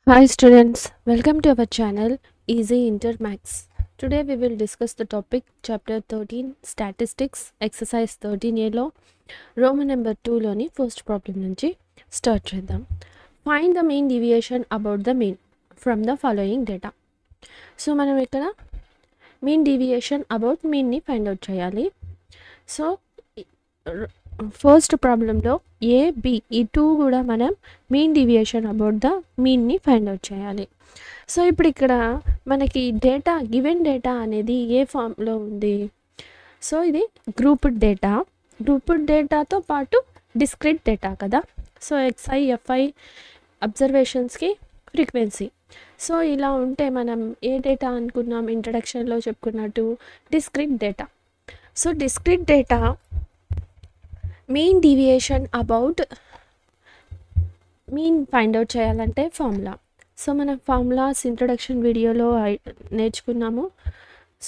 Hi students, welcome to our channel Easy Inter Max. Today we will discuss the topic chapter 13 Statistics exercise 13A లో Roman number 2 లోని first problem నుంచి start చేద్దాం. Find the mean deviation about the mean from the following data. So మనం ఇక్కడ mean deviation about mean ని find out చేయాలి. So first ప్రాబ్లంలో A B ఈ టూ కూడా మనం మీన్ డివియేషన్ అబౌట్ ద మీన్ని ఫైండ్ అవుట్ చేయాలి. సో ఇప్పుడు ఇక్కడ మనకి డేటా గివెన్ డేటా అనేది ఏ ఫామ్లో ఉంది. సో ఇది గ్రూప్డ్ డేటాతో పాటు డిస్క్రీట్ డేటా కదా. సో ఎక్స్ఐ ఎఫ్ఐ అబ్జర్వేషన్స్కి ఫ్రీక్వెన్సీ. సో ఇలా ఉంటే మనం ఏ డేటా అనుకున్నాం, ఇంట్రడక్షన్లో చెప్పుకున్నట్టు discrete data. So discrete data mean deviation about mean find out చేయాలంటే ఫార్ములా. సో మనం ఫార్ములాస్ ఇంట్రడక్షన్ వీడియోలో నేర్చుకున్నాము.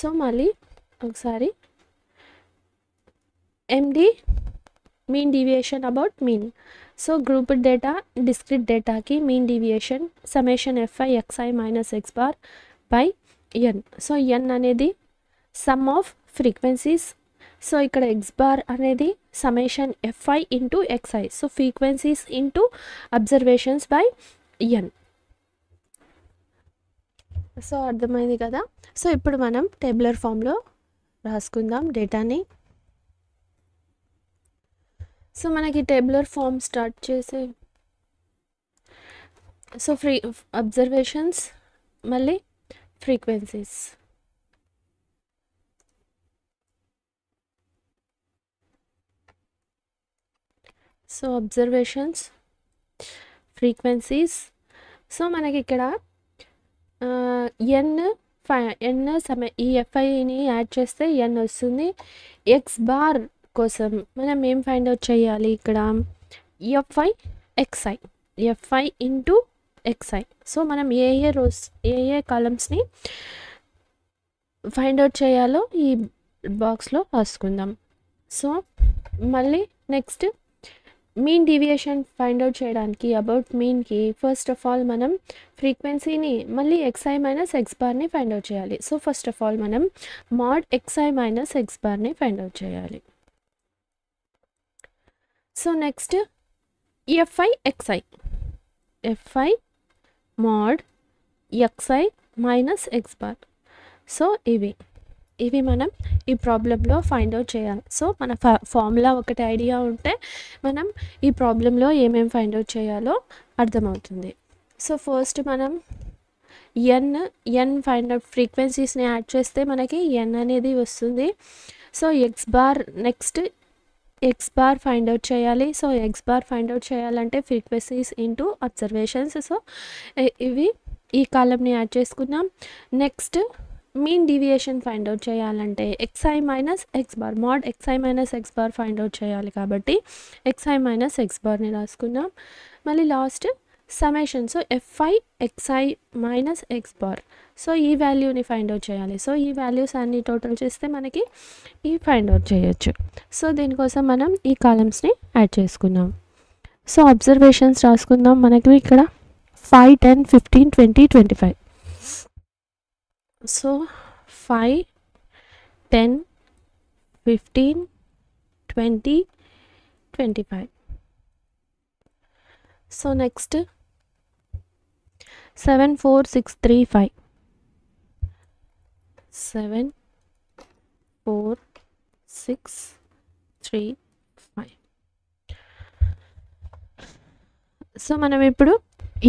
సో మళ్ళీ ఒకసారి MD mean deviation about mean. So grouped data discrete డేటాకి mean deviation summation f i x i minus x bar by n. So n అనేది sum of frequencies. So ఇక్కడ x bar అనేది summation f i into x i. So frequencies into observations by n. So అర్థమైంది కదా. So ఇప్పుడు మనం tabular ఫామ్లో రాసుకుందాం డేటాని. So మనకి టేబులర్ ఫామ్ స్టార్ట్ చేసే సో అబ్జర్వేషన్స్ మళ్ళీ frequencies. So observations frequencies. So మనకి ఇక్కడ ఎన్ ఈ ఎఫ్ఐని యాడ్ చేస్తే ఎన్ వస్తుంది. ఎక్స్ బార్ కోసం మనం ఏం ఫైండ్ అవుట్ చేయాలి, ఇక్కడ f i x i f i into x i. So మనం ఏ కాలమ్స్ని ఫైండ్ అవుట్ చేయాలో ఈ బాక్స్లో రాసుకుందాం. సో మళ్ళీ next mean deviation find out చేయడానికి అబౌట్ మీన్కి ఫస్ట్ ఆఫ్ ఆల్ మనం ఫ్రీక్వెన్సీని మళ్ళీ ఎక్స్ఐ మైనస్ ఎక్స్ బార్ని ఫైండ్ అవుట్ చేయాలి. సో ఫస్ట్ ఆఫ్ ఆల్ మనం మాడ్ ఎక్స్ఐ మైనస్ ఎక్స్ బార్ని ఫైండ్ అవుట్ చేయాలి. So next f i x i f i mod x i minus x bar. So ఇవి మనం ఈ ప్రాబ్లంలో ఫైండ్ అవుట్ చేయాలి. సో మన ఫార్ములా ఒకటి ఐడియా ఉంటే మనం ఈ ప్రాబ్లంలో ఏమేమి ఫైండ్ అవుట్ చేయాలో అర్థమవుతుంది. సో ఫస్ట్ మనం ఎన్ ఫైండ్ అవుట్ ఫ్రీక్వెన్సీస్ని యాడ్ చేస్తే మనకి ఎన్ అనేది వస్తుంది. So x bar next x bar find out చేయాలి. So x bar find out చేయాలంటే ఫ్రీక్వెన్సీస్ ఇంటూ అబ్జర్వేషన్స్. సో ఇవి ఈ కాలంని యాడ్ చేసుకుందాం. Next mean deviation find out చేయాలంటే x i minus x bar mod x i minus x bar find out చేయాలి కాబట్టి x i minus x బార్ని రాసుకుందాం. మళ్ళీ last summation. So f i x i minus x bar. So ఈ వాల్యూని ఫైండ్ అవుట్ చేయాలి. సో ఈ వాల్యూస్ అన్ని టోటల్ చేస్తే మనకి ఈ ఫైండ్ అవుట్ చేయొచ్చు. సో దీనికోసం మనం ఈ కాలమ్స్ని యాడ్ చేసుకుందాం. సో అబ్జర్వేషన్స్ రాసుకుందాం. మనకి ఇక్కడ 5, 10, 15, 20, 25. సో 5, 10, 15, 20, 25. So next 7, 4, 6, 3, 5. 7, 4, 6, 3, 5. సో మనం ఇప్పుడు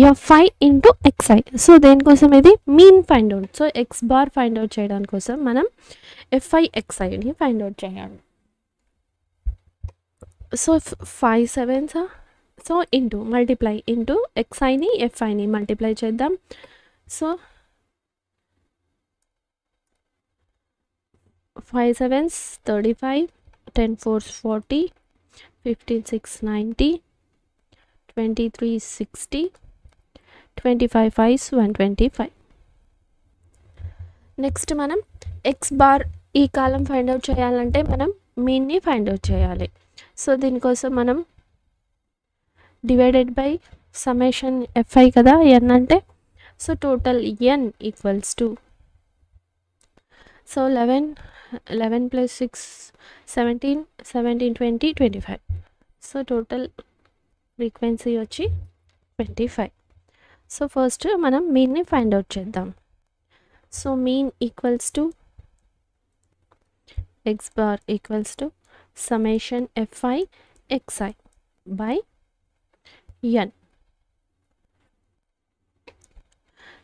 ఎఫ్ఐ ఇంటూ ఎక్స్ఐ. సో దేనికోసం ఇది mean find out. So x bar find out చేయడానికి కోసం మనం ఎఫ్ఐ ఎక్స్ఐని ఫైండ్ అవుట్ చేయాలి. So 5 7s. So into multiply into ఎక్స్ఐని ఎఫ్ఐని మల్టిప్లై చేద్దాం. So 5 7s 35, 10 4s 40, 15 6 90, 23 60, 25 5s 125. Next మనం ఎక్స్ బార్ ఈ కాలం ఫైండ్ అవుట్ చేయాలంటే మనం మీన్ని ఫైండ్ అవుట్ చేయాలి. సో దీనికోసం మనం డివైడెడ్ బై సమ్మేషన్ ఎఫ్ఐ కదా ఎన్ అంటే so total n equals to, so 11 plus 6 17, 20 25. So total frequency వచ్చి 25. సో ఫస్ట్ మనం మీన్ని ఫైండ్ అవుట్ చేద్దాం. So mean equals to x bar equals to summation fi xi by n.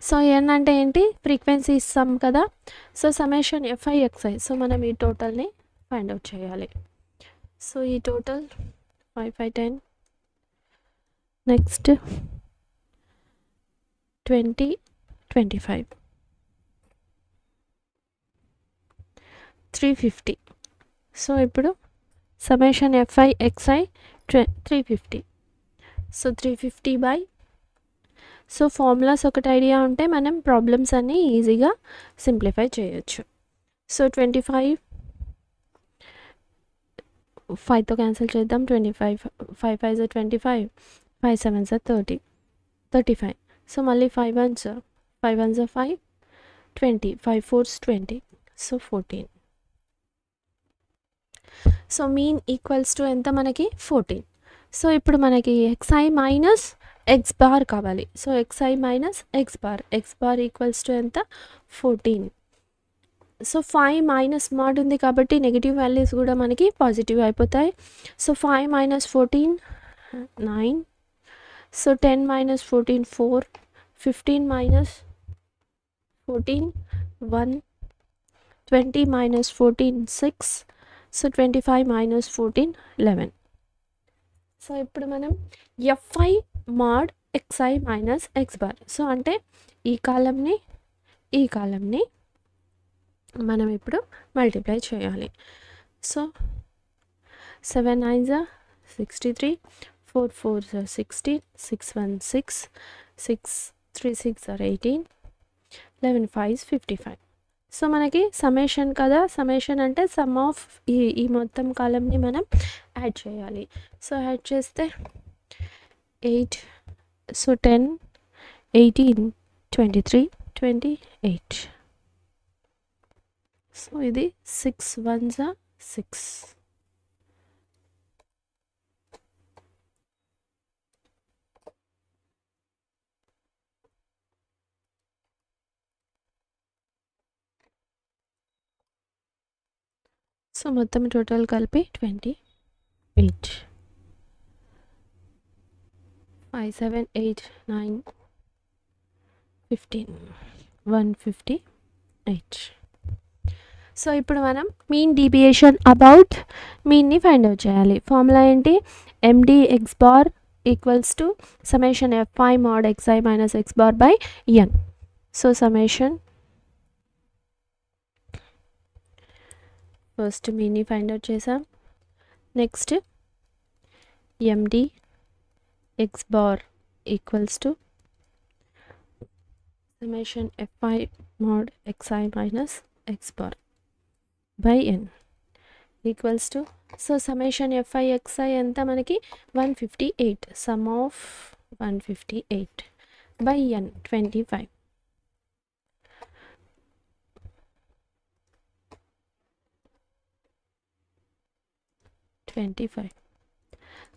So n అంటే ఏంటి, frequency some కదా. So summation fi xi, so మనం ఈ టోటల్ని find out చేయాలి. So ఈ టోటల్ 5 5 10, నెక్స్ట్ 20 25, 350. సో ఇప్పుడు summation fi xi 350. So 350 by, so formulas ఒకటి idea ఉంటే మనం ప్రాబ్లమ్స్ అన్నీ ఈజీగా సింప్లిఫై చేయొచ్చు. సో 25 5తో క్యాన్సిల్ చేద్దాం. 25 5 5 25, 5 7 30, 35. సో మళ్ళీ 5 1 5, 20, 5 4 20, so 14. So mean equals to ఎంత మనకి 14. సో ఇప్పుడు మనకి xi మైనస్ x బార్ కావాలి. So xi minus x bar equals to ఎంత 14. సో 5 మైనస్ మాడ్ ఉంది కాబట్టి నెగిటివ్ వాల్యూస్ కూడా మనకి పాజిటివ్ అయిపోతాయి. So 5 minus 14 9. So 10 minus 14 4, 15 minus 14 1, 20 minus 14 6, so 25 minus 14 11. So ఇప్పుడు మనం fi mod xi minus x bar, so అంటే ఈ కాలంని మనం ఇప్పుడు మల్టిప్లై చేయాలి. సో 7 9 63, 4 4 16, 6 1 6, 6 3 6 18, 11 5 55. సో మనకి సమ్మేషన్ కదా, సమ్మేషన్ అంటే సమ్ ఆఫ్ ఈ మొత్తం కాలంని మనం యాడ్ చేయాలి. సో యాడ్ చేస్తే 8, సో 10 18 23 28. సో ఇది 6 1 6. సో మొత్తం టోటల్ కలిపి 28. 5 7 8 9 15 158. సో ఇప్పుడు మనం మీన్ డీవియేషన్ అబౌట్ మీన్ని ఫైండ్ అవుట్ చేయాలి. ఫార్ములా ఏంటి, md x bar equals to summation fi mod xi minus x bar by n. So summation first మీన్ని ఫైండ్ అవుట్ చేసాం. Next md x bar equals to summation fi mod xi minus x bar by n equals to, so summation fi xi ఎంత మనకి 158, sum of 158 by n 25.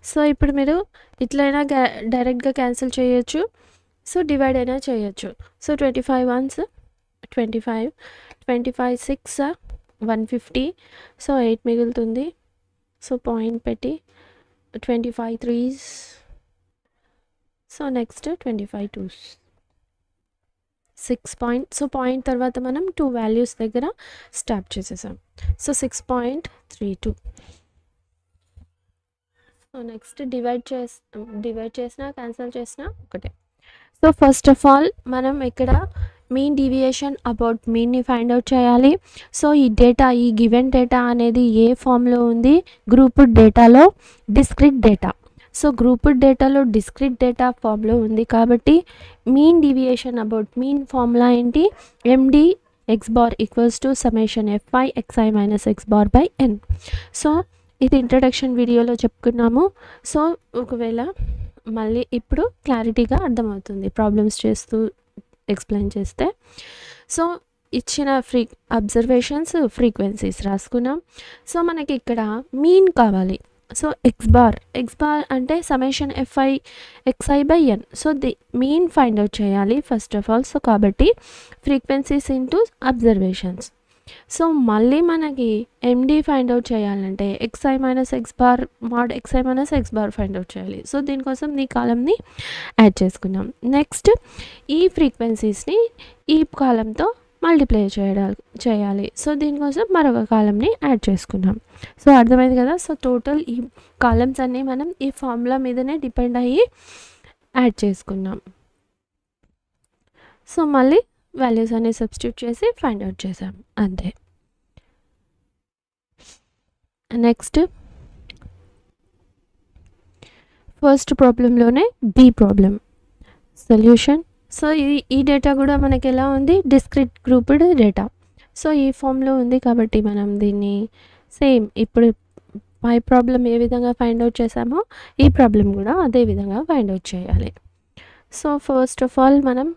So ఇప్పుడు మీరు ఇట్లయినా డైరెక్ట్గా cancel చేయొచ్చు, so divide అయినా చేయొచ్చు. So 25 1s 25, 25 6 150, so 8 మిగులుతుంది. So point పెట్టి 25 3s, so next 25 2s 6 point. So point తర్వాత మనం 2 వాల్యూస్ దగ్గర స్టాప్ చేసేసాం. సో 6.32. సో నెక్స్ట్ డివైడ్ చేసినా క్యాన్సిల్ చేసినా ఒకటే. సో ఫస్ట్ ఆఫ్ ఆల్ మనం ఇక్కడ మీన్ డీవియేషన్ అబౌట్ మీన్ని ఫైండ్ అవుట్ చేయాలి. సో ఈ డేటా, ఈ గివెన్ డేటా అనేది ఏ ఫామ్లో ఉంది, గ్రూప్డ్ డేటాలో డిస్క్రిట్ డేటా. సో గ్రూప్డ్ డేటాలో డిస్క్రిట్ డేటా ఫామ్లో ఉంది కాబట్టి mean deviation about mean formula ఏంటి, md x bar equals to summation fi xi minus x bar by n. So ఇది ఇంట్రడక్షన్ వీడియోలో చెప్పుకున్నాము. సో ఒకవేళ మళ్ళీ ఇప్పుడు క్లారిటీగా అర్థమవుతుంది ప్రాబ్లమ్స్ చేస్తూ ఎక్స్ప్లెయిన్ చేస్తే. సో ఇచ్చిన అబ్జర్వేషన్స్ ఫ్రీక్వెన్సీస్ రాసుకున్నాం. సో మనకి ఇక్కడ మీన్ కావాలి. సో ఎక్స్ బార్ అంటే summation f i x i by n. So the mean find out చేయాలి ఫస్ట్ ఆఫ్ ఆల్. సో కాబట్టి ఫ్రీక్వెన్సీస్ ఇంటూ అబ్జర్వేషన్స్. సో మళ్ళీ మనకి ఎండి ఫైండ్ అవుట్ చేయాలంటే x i minus x bar mod x i minus x bar find out చేయాలి. So దీనికోసం ఈ కాలంని add చేసుకున్నాం. నెక్స్ట్ ఈ ఫ్రీక్వెన్సీస్ని ఈ కాలంతో మల్టిప్లై చేయాలి. సో దీనికోసం మరొక కాలంని యాడ్ చేసుకున్నాం. సో అర్థమైంది కదా. సో టోటల్ ఈ కాలమ్స్ అన్నీ మనం ఈ ఫార్ములా మీదనే డిపెండ్ అయ్యి యాడ్ చేసుకున్నాం. సో మళ్ళీ వాల్యూస్ అన్ని సబ్స్టిట్యూట్ చేసి ఫైండ్ అవుట్ చేసాం, అంతే. నెక్స్ట్ ఫస్ట్ ప్రాబ్లంలోనే బి ప్రాబ్లం సొల్యూషన్. సో ఈ డేటా కూడా మనకి ఎలా ఉంది, డిస్క్రిట్ గ్రూప్డ్ డేటా. సో ఈ ఫామ్లో ఉంది కాబట్టి మనం దీన్ని సేమ్ ఇప్పుడు పై ప్రాబ్లం ఏ విధంగా ఫైండ్ అవుట్ చేసామో ఈ ప్రాబ్లం కూడా అదే విధంగా ఫైండ్ అవుట్ చేయాలి. సో ఫస్ట్ ఆఫ్ ఆల్ మనం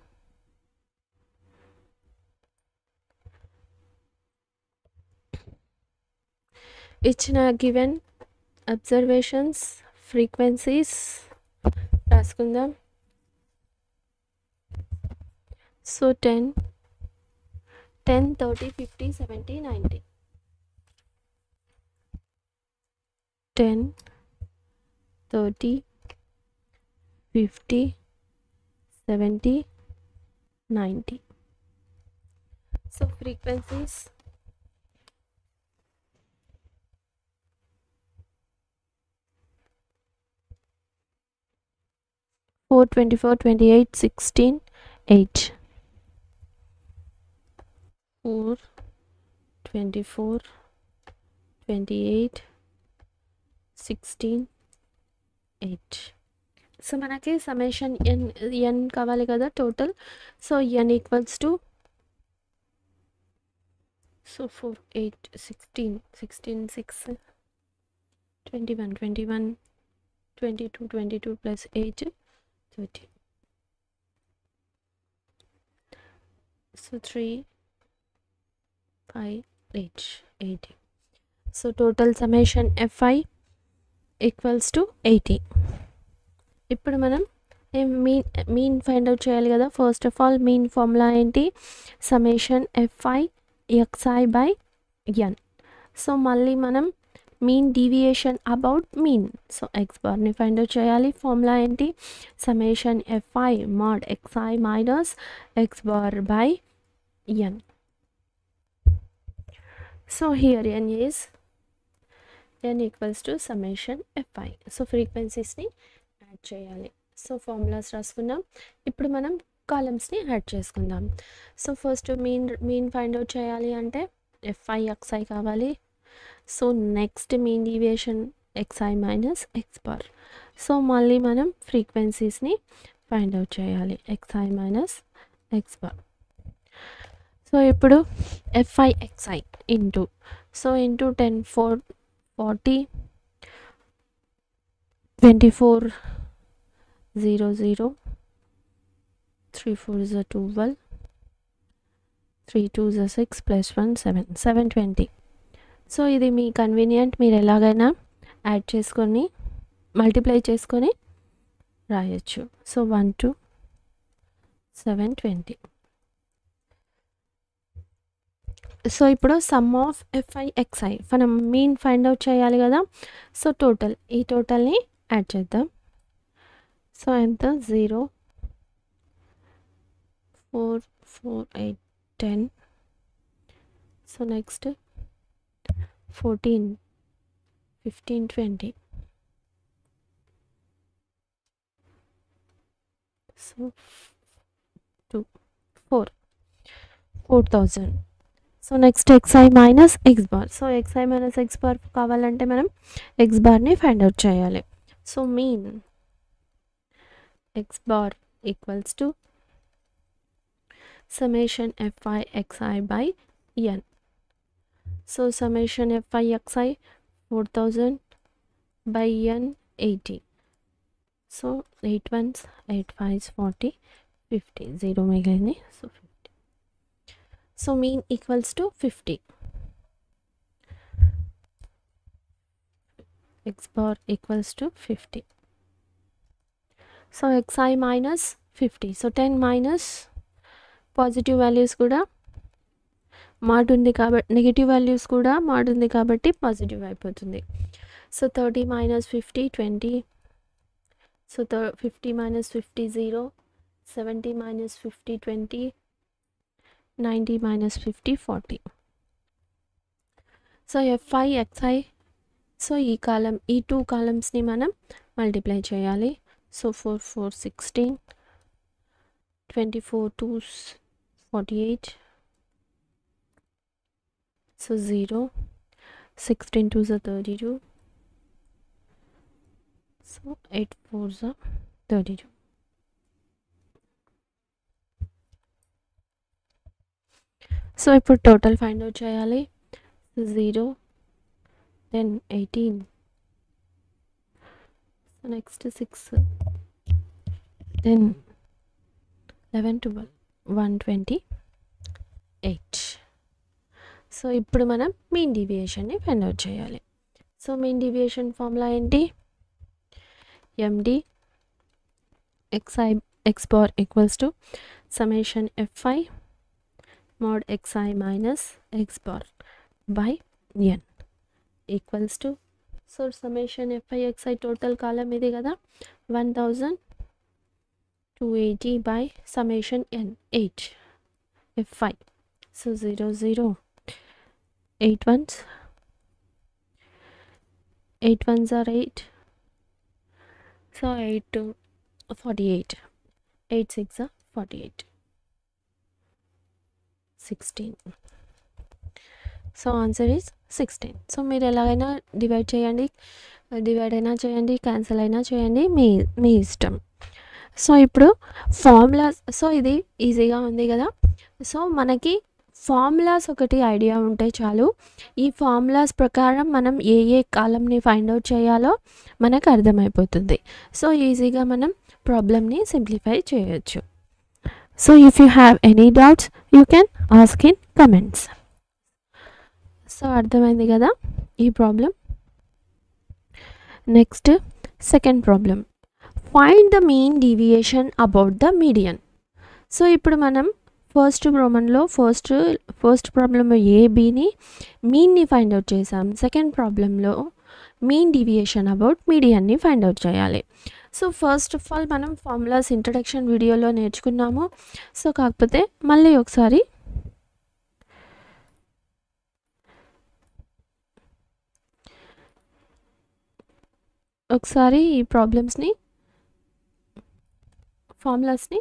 ఇచ్చిన given observations frequencies రాసుకుందాం. So 10, 30, 50, 70, 90. 10, 30, 50, 70, 90. So frequencies four, 24, 28, 16, 8. 4, 24, 28, 16, 8. So మనకి సమ్మేషన్ ఎన్ కావాలి కదా total. So n equals to so 4, 8, 16, 16, 6, 21, 21, 22, 22 plus 8, 30. So 3, 5, 8, 80. So total summation fi equals to 80. ఇప్పుడు మనం మీన్ ఫైండ్ అవుట్ చేయాలి కదా. First of all mean formula ఏంటి, summation fi xi by n. So మళ్ళీ మనం mean deviation about mean. So x బార్ని find out చేయాలి. Formula ఏంటి, summation fi mod xi minus x bar by n. So here n equals to summation fi. So ఫ్రీక్వెన్సీస్ని add చేయాలి. So formulas రాసుకున్నాం. ఇప్పుడు మనం కాలమ్స్ని యాడ్ చేసుకుందాం. So first mean find out చేయాలి అంటే fi xi కావాలి. So next mean deviation xi minus x bar. So మళ్ళీ మనం ఫ్రీక్వెన్సీస్ని ఫైండ్ అవుట్ చేయాలి, xi minus x bar. So ఇప్పుడు fi xi into so into 10, 4, 40, 24, 0, 0, 3, 4 is a 12, 3, 2 is a 6 plus 1, 7, 720. So ఇది మీ convenient, మీరు ఎలాగైనా యాడ్ చేసుకొని multiply చేసుకొని రాయొచ్చు. So 1 to 720. సో ఇప్పుడు సమ్ ఆఫ్ fi xi మనం మీన్ ఫైండ్ అవుట్ చేయాలి కదా. సో టోటల్ ఈ టోటల్ని యాడ్ చేద్దాం. సో ఎంత 0, 4, 4, 8, 10. So next 14, 15, 20. So 2, 4, 4000. So next xi minus x bar. So xi minus x bar కావాలంటే మనం ఎక్స్ బార్ని ఫైండ్ అవుట్ చేయాలి. So mean x bar equals to summation fi xi by n. So summation fi xi 4000 by n 80. So 8 1s 8 5s 40, 50 0 మిగిలింది. So 50. So mean equals to 50. x bar equals to 50. So xi minus 50. So 10 minus positive values కూడా mod ఉంది కాబట్టి negative values కూడా mod ఉంది కాబట్టి positive అయిపోతుంది. So 30 minus 50 20. So 50 minus 50 0. 70 minus 50 20. 90 minus 50 40. So fi xi. So ఈ కాలం ఈ 2 కాలమ్స్ని మనం మల్టిప్లై చేయాలి. So 4 4 16. 24 2 48. So 0. 16 2s are 32. So 8 4s are 32. So ఇప్పుడు టోటల్ ఫైండ్ అవుట్ చేయాలి. 0 then 18. So next 6 then 11 12 128. So ఇప్పుడు మనం మీన్ డీవియేషన్ని ఫైండ్ అవుట్ చేయాలి. సో మీన్ డీవియేషన్ ఫార్ములా ఏంటి? MD x bar equals to summation fi mod xi minus x bar by n equals to, so summation fi xi total column ఇది కదా 1280 by summation n 8 fi. So 0 0 8 ones, 8 ones are 8. So 8 to 48. 8 6 are 48. 16. So answer is 16. So మీరు ఎలాగైనా divide చేయండి, divide అయినా చేయండి, cancel అయినా చేయండి, మీ ఇష్టం. సో ఇప్పుడు ఫార్ములాస్, సో ఇది ఈజీగా ఉంది కదా. సో మనకి ఫార్ములాస్ ఒకటి ఐడియా ఉంటే చాలు. ఈ ఫార్ములాస్ ప్రకారం మనం ఏ కాలంని ఫైండ్ అవుట్ చేయాలో మనకు అర్థమైపోతుంది. సో ఈజీగా మనం ప్రాబ్లమ్ని సింప్లిఫై చేయొచ్చు. So if you have any doubts you can ask in comments. So అర్థమైంది కదా ఈ problem. Next second problem, find the mean deviation about the median. So ఇప్పుడు మనం ఫస్ట్ ప్రాబ్లంలో ఫస్ట్ ప్రాబ్లంలో ఏబిని మీన్ని ఫైండ్ అవుట్ చేసాం. సెకండ్ ప్రాబ్లంలో మీన్ డీవియేషన్ అబౌట్ మీడియన్ని ఫైండ్ అవుట్ చేయాలి. సో ఫస్ట్ ఆఫ్ ఆల్ మనం ఫార్ములాస్ ఇంట్రడక్షన్ వీడియోలో నేర్చుకున్నాము. సో కాకపోతే మళ్ళీ ఒకసారి ఈ ప్రాబ్లమ్స్ని ఫార్ములాస్ని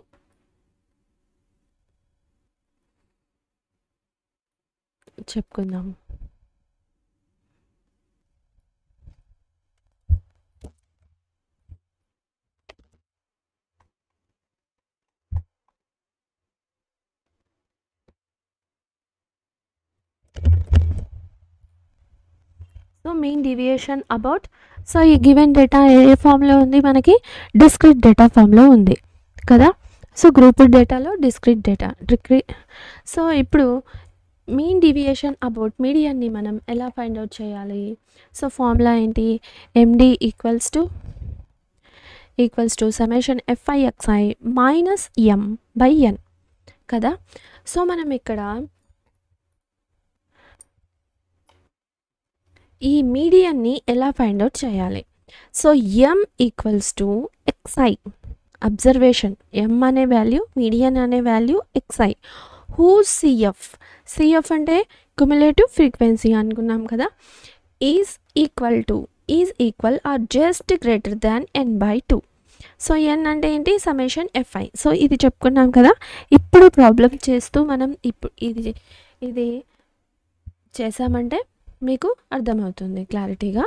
చెప్పుకుందాము. So mean deviation about, so ఈ గివెన్ డేటా ఏ ఫామ్లో ఉంది? మనకి డిస్క్రీట్ డేటా ఫామ్లో ఉంది కదా. సో గ్రూప్డ్ డేటాలో డిస్క్రీట్ డేటా. సో ఇప్పుడు మీన్ డీవియేషన్ అబౌట్ మీడియన్ని మనం ఎలా ఫైండ్ అవుట్ చేయాలి? సో ఫార్ములా ఏంటి? MD equals to summation fi xi minus m by n కదా. సో మనం ఇక్కడ ఈ మీడియన్ని ఎలా ఫైండ్ అవుట్ చేయాలి? So m equals to xi, observation m అనే వాల్యూ, మీడియన్ అనే వాల్యూ xi. హూ CF అంటే క్యుములేటివ్ ఫ్రీక్వెన్సీ అనుకున్నాం కదా. Is equal or just greater than n/2. So n అంటే ఏంటి? Summation fi. సో ఇది చెప్పుకున్నాం కదా. ఇప్పుడు ప్రాబ్లం చేస్తూ మనం ఇప్పుడు ఇది చేసామంటే మీకు అర్థమవుతుంది క్లారిటీగా.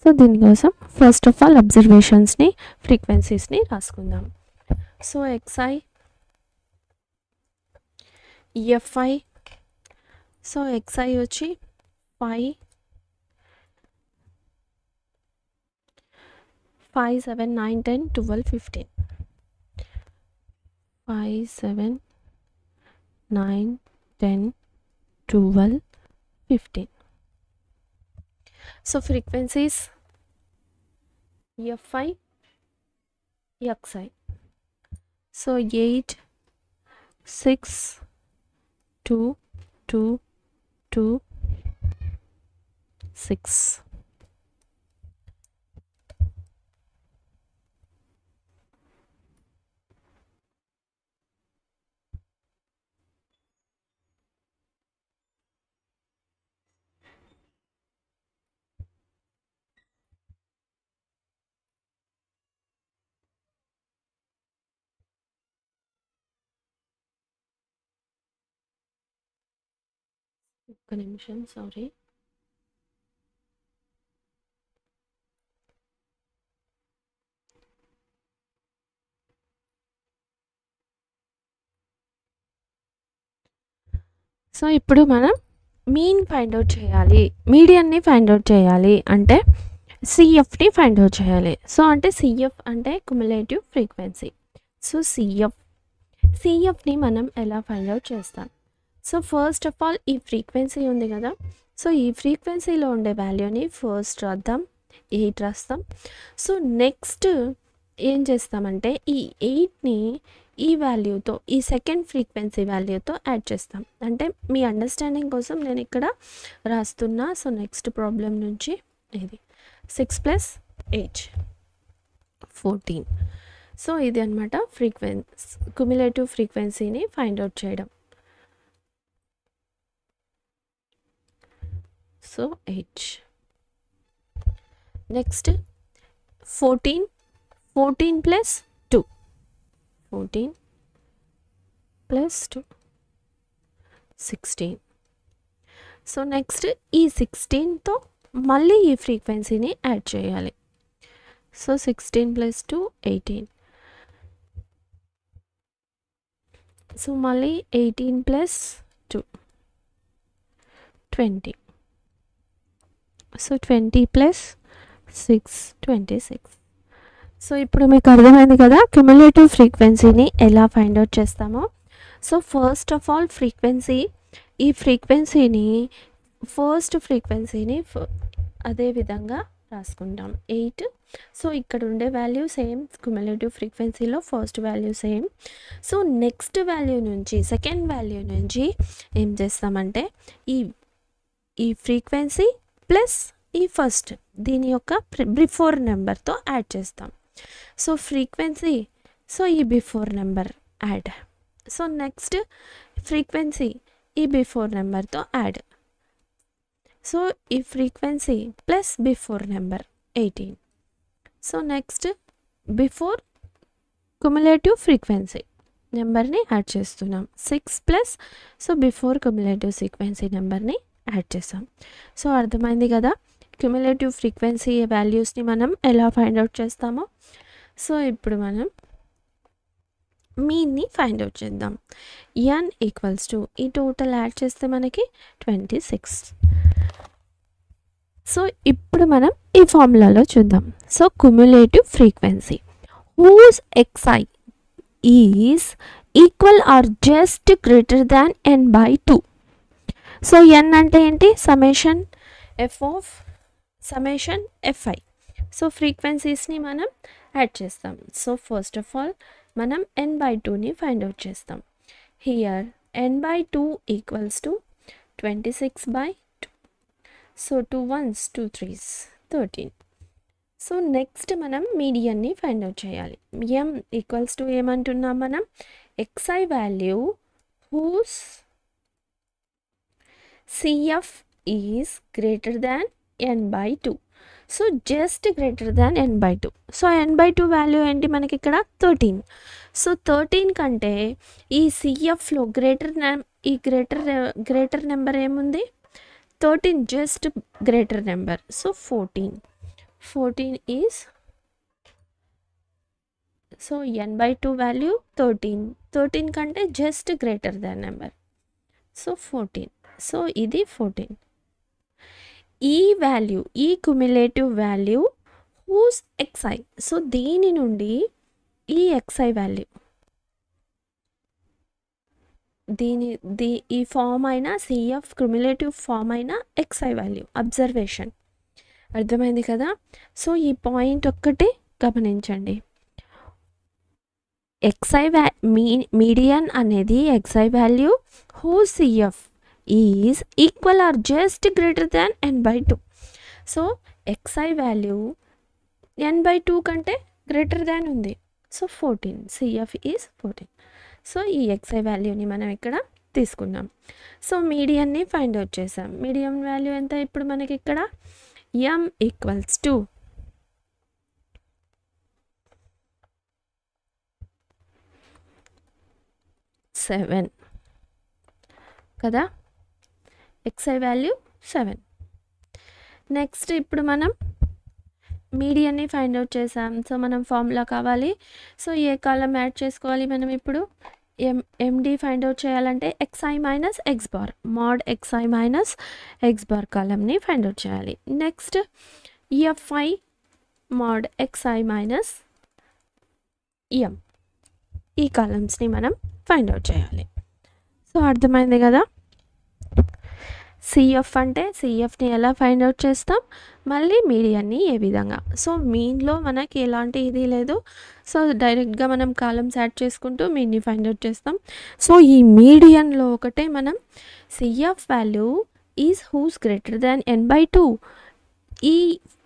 సో దీనికోసం ఫస్ట్ ఆఫ్ ఆల్ అబ్జర్వేషన్స్ని, ఫ్రీక్వెన్సీస్ని రాసుకుందాం. So xi fi, so xi వచ్చి 5 7 9 10 12 15. 5, 7, 9, 10, 12, 15. So frequencies Fi, Xi. So 8, 6, 2, 2, 2, 6. ఒక్క నిమిషం, సారీ. సో ఇప్పుడు మనం మీన్ ఫైండ్ అవుట్ చేయాలి, మీడియన్ని ఫైండ్ అవుట్ చేయాలి అంటే సిఎఫ్ని ఫైండ్ అవుట్ చేయాలి. సో అంటే సిఎఫ్ అంటే క్యుములేటివ్ ఫ్రీక్వెన్సీ. సో సిఎఫ్ని మనం ఎలా ఫైండ్ అవుట్ చేస్తాం? సో ఫస్ట్ ఆఫ్ ఆల్ ఈ ఫ్రీక్వెన్సీ ఉంది కదా, సో ఈ ఫ్రీక్వెన్సీలో ఉండే వాల్యూని ఫస్ట్ రాద్దాం, 8 రాస్తాం. సో నెక్స్ట్ ఏం చేస్తామంటే ఈ 8ని ఈ వాల్యూతో, ఈ సెకండ్ ఫ్రీక్వెన్సీ వాల్యూతో యాడ్ చేస్తాం. అంటే మీ అండర్స్టాండింగ్ కోసం నేను ఇక్కడ రాస్తున్నా. సో నెక్స్ట్ ప్రాబ్లం నుంచి ఇది 6 + 8 14. సో ఇది అనమాట క్యుములేటివ్ ఫ్రీక్వెన్సీని ఫైండ్ అవుట్ చేయడం. సో 8. నెక్స్ట్ 14 + 2, 14 + 2 16. సో నెక్స్ట్ ఈ 16తో మళ్ళీ ఈ ఫ్రీక్వెన్సీని యాడ్ చేయాలి. సో 16 + 2 18. సో మళ్ళీ 18 + 2 20. సో 20 + 6 26. సో ఇప్పుడు మీకు అర్థమైంది కదా క్యుములేటివ్ ఫ్రీక్వెన్సీని ఎలా ఫైండ్ అవుట్ చేస్తామో. సో ఫస్ట్ ఆఫ్ ఆల్ ఈ ఫ్రీక్వెన్సీని ఫస్ట్ ఫ్రీక్వెన్సీని అదే విధంగా రాసుకుంటాం 8. సో ఇక్కడ ఉండే వాల్యూ సేమ్, క్యుములేటివ్ ఫ్రీక్వెన్సీలో first value same. So next value నుంచి, సెకండ్ వాల్యూ నుంచి ఏం చేస్తామంటే ఈ ఫ్రీక్వెన్సీ ప్లస్ ఈ ఫస్ట్ దీని యొక్క బిఫోర్ నెంబర్తో యాడ్ చేస్తాం. సో ఫ్రీక్వెన్సీ, సో ఈ before number add. So next frequency ఈ బిఫోర్ నెంబర్తో యాడ్. సో ఈ frequency plus before number 18. So next before cumulative frequency నెంబర్ని యాడ్ చేస్తున్నాం 6 సో బిఫోర్ క్యుములేటివ్ ఫ్రీక్వెన్సీ నెంబర్ని యాడ్ చేస్తాం. సో అర్థమైంది కదా క్యుములేటివ్ ఫ్రీక్వెన్సీ వాల్యూస్ని మనం ఎలా ఫైండ్ అవుట్ చేస్తామో. సో ఇప్పుడు మనం మీన్ని ఫైండ్ అవుట్ చేద్దాం. n = ఈ టోటల్ యాడ్ చేస్తే మనకి 26. సో ఇప్పుడు మనం ఈ ఫార్ములాలో చూద్దాం. So cumulative frequency whose xi is equal or just greater than n/2. So n అంటే ఏంటి? Summation fi. సో ఫ్రీక్వెన్సీస్ని మనం యాడ్ చేస్తాం. సో ఫస్ట్ ఆఫ్ ఆల్ మనం n/2ని ఫైండ్ అవుట్ చేస్తాం. Here n/2 = 26/2. So 2 1s 2 3s 13. So next మనం మీడియన్ని find out చేయాలి. m = ఏమంటున్నాం మనం? xi value whose CF is greater than n/2. So just greater than n/2. So n/2 value ఏంటి మనకి ఇక్కడ? 13. సో 13 కంటే ఈ సిఎఫ్లో గ్రేటర్ నెంబర్ ఏముంది? 13 just greater number. So 14 is, so n/2 value 13 కంటే just greater than number. So 14. So ఇది 14. ఈ value, ఈ cumulative value whose xi. So దీని నుండి ఈ xi వాల్యూ ఈ ఫామ్ అయినా సిఎఫ్ క్యుములేటివ్ ఫామ్ అయినా ఎక్స్ఐ వాల్యూ అబ్జర్వేషన్. అర్థమైంది కదా. సో ఈ పాయింట్ ఒక్కటి గమనించండి. ఎక్స్ఐ మీడియన్ అనేది x i value whose CF is equal or just greater than n/2. So xi value n/2 కంటే గ్రేటర్ దాన్ ఉంది. So 14, CF is 14. సో ఈ ఎక్స్ఐ వాల్యూని మనం ఇక్కడ తీసుకున్నాం. సో మీడియన్ని ఫైండ్ అవుట్ చేసాం. మీడియం వాల్యూ ఎంత ఇప్పుడు మనకి ఇక్కడ m ఈక్వల్స్ టు 7 కదా. Xi value 7. నెక్స్ట్ ఇప్పుడు మనం మీడియన్ని ఫైండ్ అవుట్ చేసాం. సో మనం ఫార్ములా కావాలి. సో ఏ కాలం యాడ్ చేసుకోవాలి మనం ఇప్పుడు? ఎండి ఫైండ్ అవుట్ చేయాలంటే xi minus x bar, mod xi minus x bar కాలంని ఫైండ్ అవుట్ చేయాలి. Next f i mod xi minus m, ఈ కాలమ్స్ని మనం ఫైండ్ అవుట్ చేయాలి. సో అర్థమైంది కదా. సిఎఫ్ అంటే సిఎఫ్ని ఎలా ఫైండ్ అవుట్ చేస్తాం, మళ్ళీ మీడియన్ని ఏ విధంగా. సో మీన్లో మనకి ఎలాంటి ఇది లేదు. సో డైరెక్ట్గా మనం కాలమ్స్ యాడ్ చేసుకుంటూ మీన్ని ఫైండ్ అవుట్ చేస్తాం. సో ఈ మీడియన్లో ఒకటే మనం CF value is whose greater than n/2,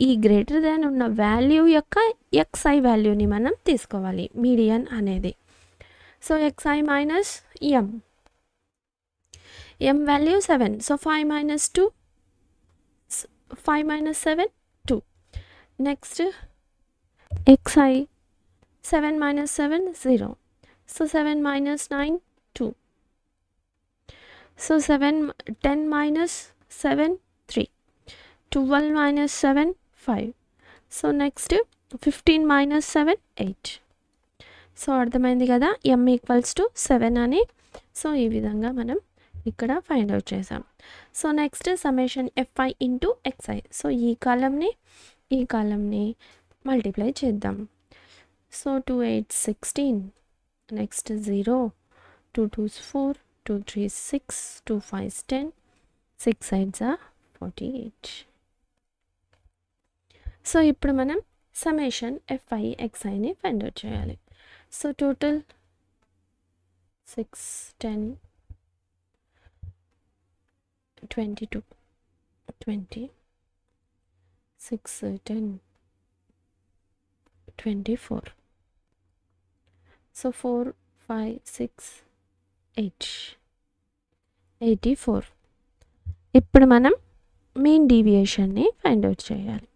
ఈ గ్రేటర్ దాన్ ఉన్న వాల్యూ యొక్క ఎక్స్ఐ వాల్యూని మనం తీసుకోవాలి మీడియన్ అనేది. So xi minus m value 7. So 5 minus 2, 5 minus 7 2. Next xi 7 minus 7 0. So 7 minus 9 2. So 10 minus 7 3. 12 minus 7 5. So next 15 minus 7 8. So అర్థమైంది కదా m equals to 7 అని. సో ఈ విధంగా మనం ఇక్కడ ఫైండ్ అవుట్ చేసాం. So next summation f i into x i. So ఈ కాలంని మల్టిప్లై చేద్దాం. So 2 8 16, next 0, 2 2s 4, 2 3s 6, 2 5s 10, 6 8s 48. So ఇప్పుడు మనం సమ్మేషన్ ఎఫ్ఐ ఎక్స్ఐని ఫైండ్ అవుట్ చేయాలి. So total 6 10 22 20 6 10 24. సో 4 5 6 8 84. ఇప్పుడు మనం మీన్ డీవియేషన్ని ఫైండ్ అవుట్ చేయాలి.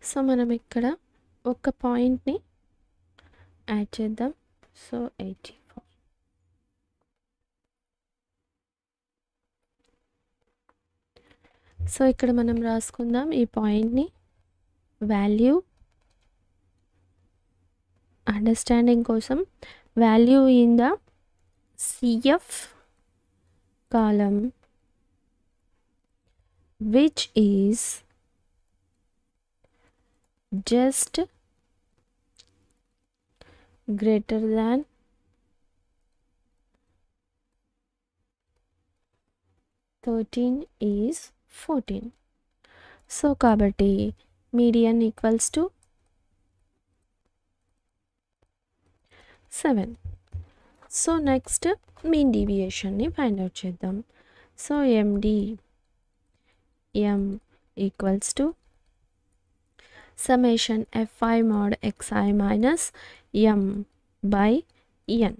సో మనం ఇక్కడ ఒక పాయింట్ని యాడ్ చేద్దాం. సో 84. సో ఇక్కడ మనం రాసుకుందాం ఈ పాయింట్ని. వాల్యూ అండర్స్టాండింగ్ కోసం value in the CF column which is just greater than 13 is 14. So కాబట్టి median equals to 7. So next mean డీవియేషన్ని ఫైండ్ అవుట్ చేద్దాం. So m equals to summation fi mod xi minus m by n.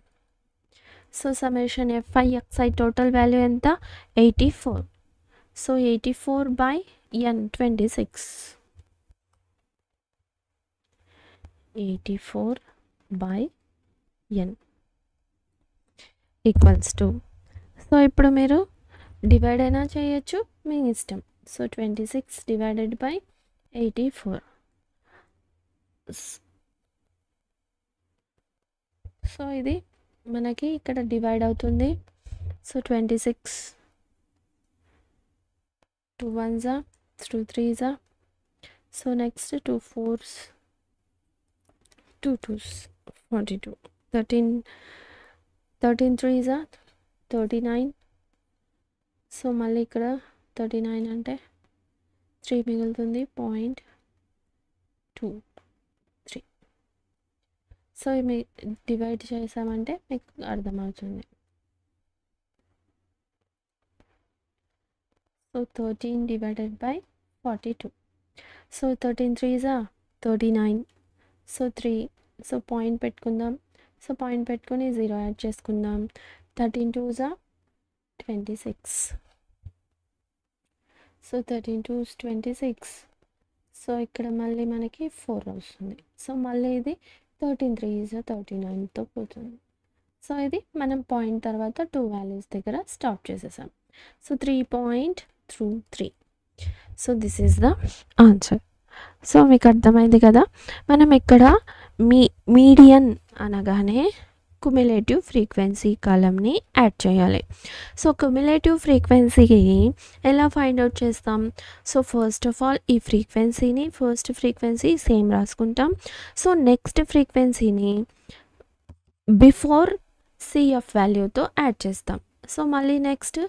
So summation fi xi total value ఎంత 84. So 84 by n 26. 84 by n equals to. So ఇప్పుడు మీరు divide అయినా చేయొచ్చు, మీ ఇష్టం. So 26 divided by 84. So ఇది మనకి ఇక్కడ divide అవుతుంది. So 26 2 1s 2 3s. So next 2 4s 2 2s 42, 13 3s are 39. So మళ్ళీ ఇక్కడ 39 అంటే 3 మిగులుతుంది, 0.23. సో ఇవి డివైడ్ చేసామంటే మీకు అర్థమవుతుంది. So 13 divided by 42. So 13 3s are 39. So 3, so point పెట్టుకుందాం. సో పాయింట్ పెట్టుకొని 0 యాడ్ చేసుకుందాం. 13 2s are 26. So 13 2s 26. So ఇక్కడ మళ్ళీ మనకి 4 వస్తుంది. సో మళ్ళీ ఇది 13 3s are 39తో పోతుంది. సో ఇది మనం పాయింట్ తర్వాత 2 వాల్యూస్ దగ్గర స్టాప్ చేసేసాం. So 3.23. So this is the answer. So మీకు అర్థమైంది కదా. మనం ఇక్కడ మీడియన్ అనగానే క్యుములేటివ్ ఫ్రీక్వెన్సీ కాలమ్ని యాడ్ చేయాలి. సో క్యుములేటివ్ ఫ్రీక్వెన్సీని ఎలా ఫైండ్ అవుట్ చేస్తాం? సో ఫస్ట్ ఆఫ్ ఆల్ ఈ ఫ్రీక్వెన్సీని, ఫస్ట్ ఫ్రీక్వెన్సీ సేమ్ రాసుకుంటాం. సో నెక్స్ట్ ఫ్రీక్వెన్సీని బిఫోర్ సిఎఫ్ వాల్యూతో యాడ్ చేస్తాం. సో మళ్ళీ నెక్స్ట్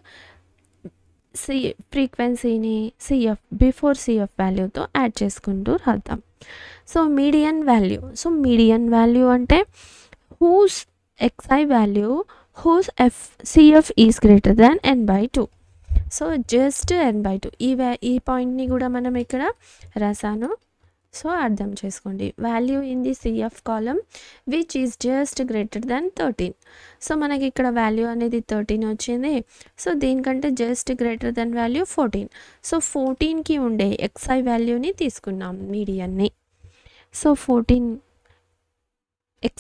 ఫ్రీక్వెన్సీని బిఫోర్ సిఎఫ్ వాల్యూతో యాడ్ చేసుకుంటూ రాద్దాం. సో మీడియన్ వాల్యూ అంటే whose xi value whose cf is greater than n/2. So just n/2 ఈ పాయింట్ని కూడా మనం ఇక్కడ రాసాను. సో అర్థం చేసుకోండి. Value in the CF column which is just greater than 13. So మనకి ఇక్కడ వాల్యూ అనేది 13 వచ్చింది. సో దీనికంటే just greater than value 14. So 14కి ఉండే xi వాల్యూని తీసుకున్నాం మీడియన్ని. సో 14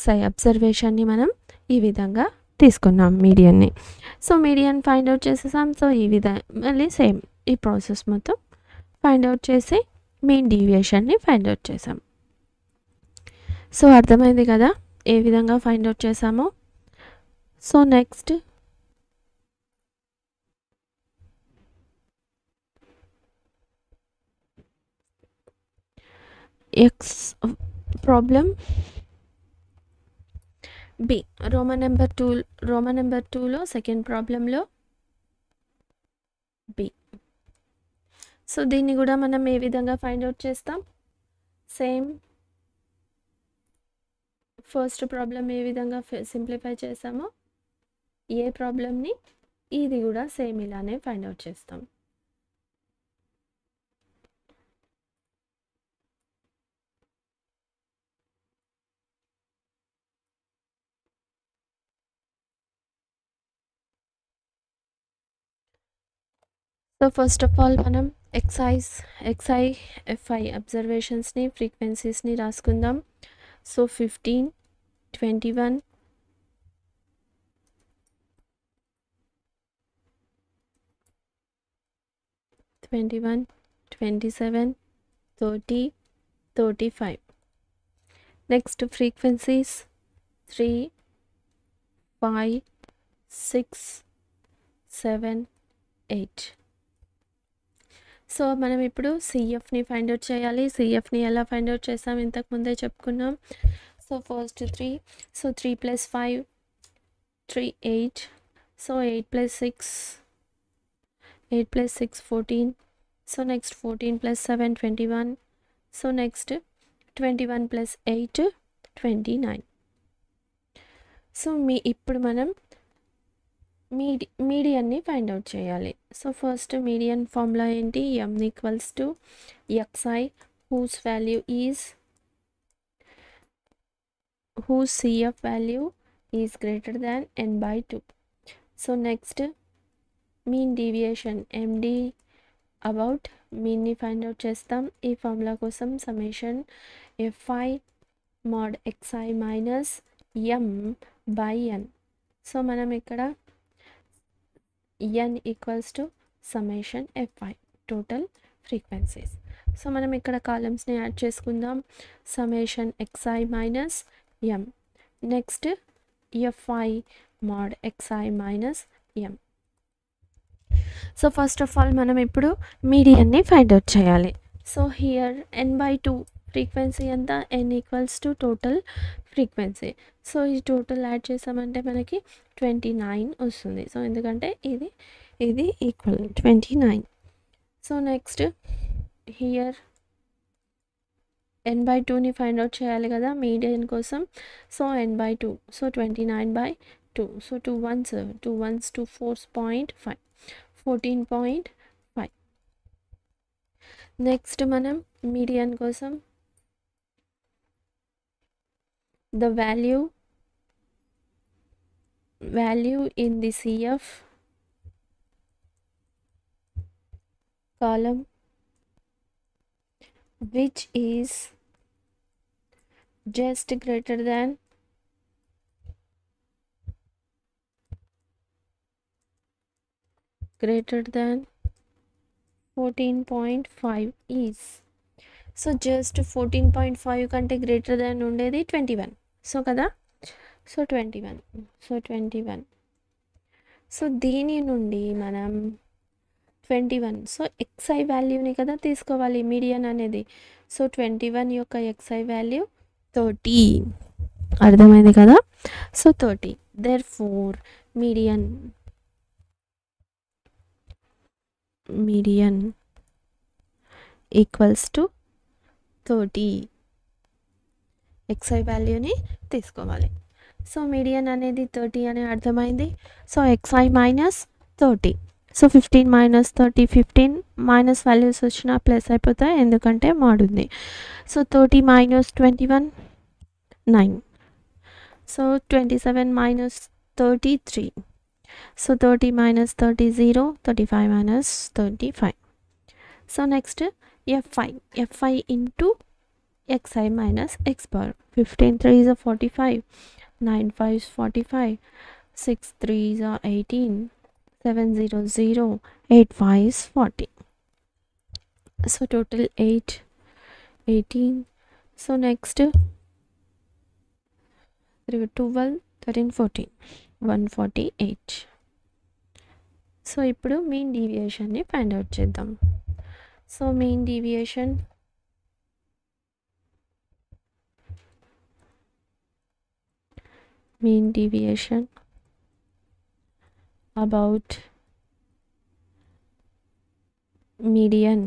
xi అబ్జర్వేషన్ని మనం ఈ విధంగా తీసుకున్నాం మీడియన్ని. సో మీడియన్ ఫైండ్ అవుట్ చేసేసాం. సో ఈ విధంగా మళ్ళీ సేమ్ ఈ ప్రాసెస్ మొత్తం ఫైండ్ అవుట్ చేసి మీన్ డీవియేషన్ని ఫైండ్ అవుట్ చేసాం. సో అర్థమైంది కదా ఏ విధంగా ఫైండ్ అవుట్ చేసామో. So next problem b, Roman number 2లో సెకండ్ ప్రాబ్లంలో బి. సో దీన్ని కూడా మనం ఏ విధంగా ఫైండ్ అవుట్ చేస్తాం? సేమ్ ఫస్ట్ ప్రాబ్లం ఏ విధంగా సింప్లిఫై చేసామో ఏ ప్రాబ్లమ్ని ఇది కూడా సేమ్ ఇలానే ఫైండ్ అవుట్ చేస్తాం. సో ఫస్ట్ ఆఫ్ ఆల్ మనం xi fi అబ్జర్వేషన్స్ని ఫ్రీక్వెన్సీస్ని రాసుకుందాం. సో 15 21 21 27 30 35. Next frequencies 3 5 6 7 8. సో మనం ఇప్పుడు సిఎఫ్ని ఫైండ్ అవుట్ చేయాలి. సిఎఫ్ని ఎలా ఫైండ్ అవుట్ చేసాం ఇంతకు ముందే చెప్పుకున్నాం. So first 3, so 3 + 5 3 8. So 8 + 6 14. So next 14 + 7 21. So next 21 + 8 29. So ఇప్పుడు మనం మీడియన్ని ఫైండ్ అవుట్ చేయాలి. సో ఫస్ట్ మీడియన్ ఫార్ములా ఏంటి? m = xi whose cf value is greater than n/2. So next mean deviation md about మీన్ని ఫైండ్ అవుట్ చేస్తాం. ఈ formula కోసం summation fi mod xi minus m/n. So మనం ఇక్కడ n = summation fi total frequencies. So మనం ఇక్కడ కాలమ్స్ని add చేసుకుందాం. Summation xi minus m, next fi mod xi minus m. So first of all మనం ఇప్పుడు మీడియన్ని ఫైండ్ అవుట్ చేయాలి. సో హియర్ n/2 ఫ్రీక్వెన్సీ ఎంత n equals to total frequency. So ఈ టోటల్ యాడ్ చేసామంటే మనకి 29 వస్తుంది. సో ఎందుకంటే ఇది ఈక్వల్ 29. సో నెక్స్ట్ హియర్ n/2ని ఫైండ్ అవుట్ చేయాలి కదా మీడియన్ కోసం. So n/2, so 29/2. So 2 ones 2 4.5 14.5. Next మనం మీడియన్ కోసం the value in the CF column which is just greater than greater than 14.5 is. So just 14.5 కంటే greater దాన్ ఉండేది 21. So కదా, so 21. So దీని నుండి మనం 21, సో xi వాల్యూని కదా తీసుకోవాలి మీడియన్ అనేది. సో 21 యొక్క xi వాల్యూ 30. అర్థమైంది కదా. So 30. therefore median equals to 30. xi వాల్యూని తీసుకోవాలి. సో మీడియన్ అనేది 30 అని అర్థమైంది. So xi minus 30. So 15 minus 30 15 minus values వచ్చినా ప్లస్ అయిపోతాయి ఎందుకంటే మోడ్ ఉంది. So 30 minus 21 9. So 27 minus 33. So 30 minus 30 0. 35 minus 35. So next fi into xi minus x bar. 15 3s are 45, 9 5s 45, 6 3s are 18, 7 0 0, 8 5s 40. So total 8 18. So next 12 13 14 148. So ఇప్పుడు mean డీవియేషన్ని find out చేద్దాం. So mean deviation about median.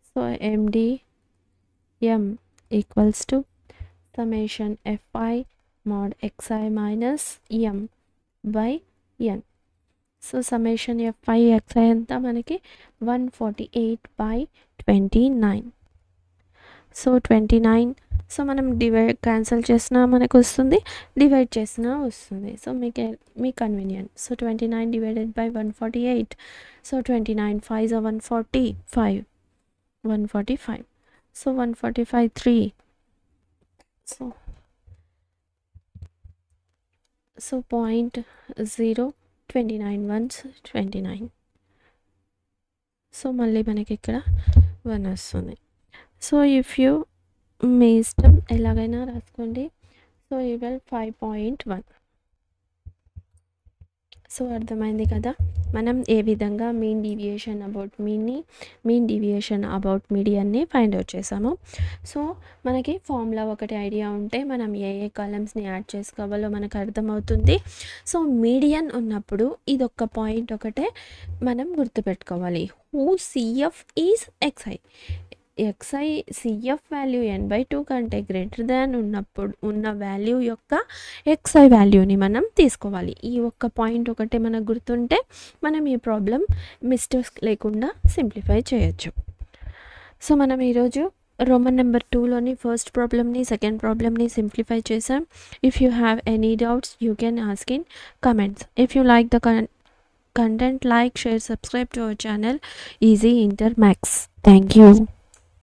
So MDM equals to summation fi mod xi minus m by n. So summation fi xi ఎంత మనకి 148/29. So 29. So మనం divide cancel చేసినా మనకు వస్తుంది, divide చేసినా వస్తుంది. So me convenient. So 29 divided by 148. So 29 5 are 145. So 145 3. So 0.0 29 ones 29. So మళ్ళీ మనకి ఇక్కడ 1 వస్తుంది. సో ఇఫ్ యూ మీ ఇష్టం ఎలాగైనా రాసుకోండి. So evil 5.1. సో అర్థమైంది కదా మనం ఏ విధంగా మీన్ డీవియేషన్ అబౌట్ మీడియన్ని ఫైండ్ అవుట్ చేసాము. సో మనకి ఫార్ములా ఒకటి ఐడియా ఉంటే మనం ఏ కాలమ్స్ని యాడ్ చేసుకోవాలో మనకు అర్థమవుతుంది. సో మీడియన్ ఉన్నప్పుడు ఇదొక్క పాయింట్ ఒకటే మనం గుర్తుపెట్టుకోవాలి. Who CF is xi. CF value n/2 కంటే గ్రేటర్ దాన్ ఉన్నప్పుడు ఉన్న వాల్యూ యొక్క xi వాల్యూని మనం తీసుకోవాలి. ఈ ఒక్క పాయింట్ ఒకటే మనకు గుర్తుంటే మనం ఈ ప్రాబ్లం మిస్టేక్స్ లేకుండా సింప్లిఫై చేయొచ్చు. సో మనం ఈరోజు రోమన్ నెంబర్ 2లోని ఫస్ట్ ప్రాబ్లమ్ని సెకండ్ ప్రాబ్లమ్ని సింప్లిఫై చేసాం. If you have any doubts you can ask in comments. If you like the content, like, share, subscribe to our channel Easy Inter Max. Thank you.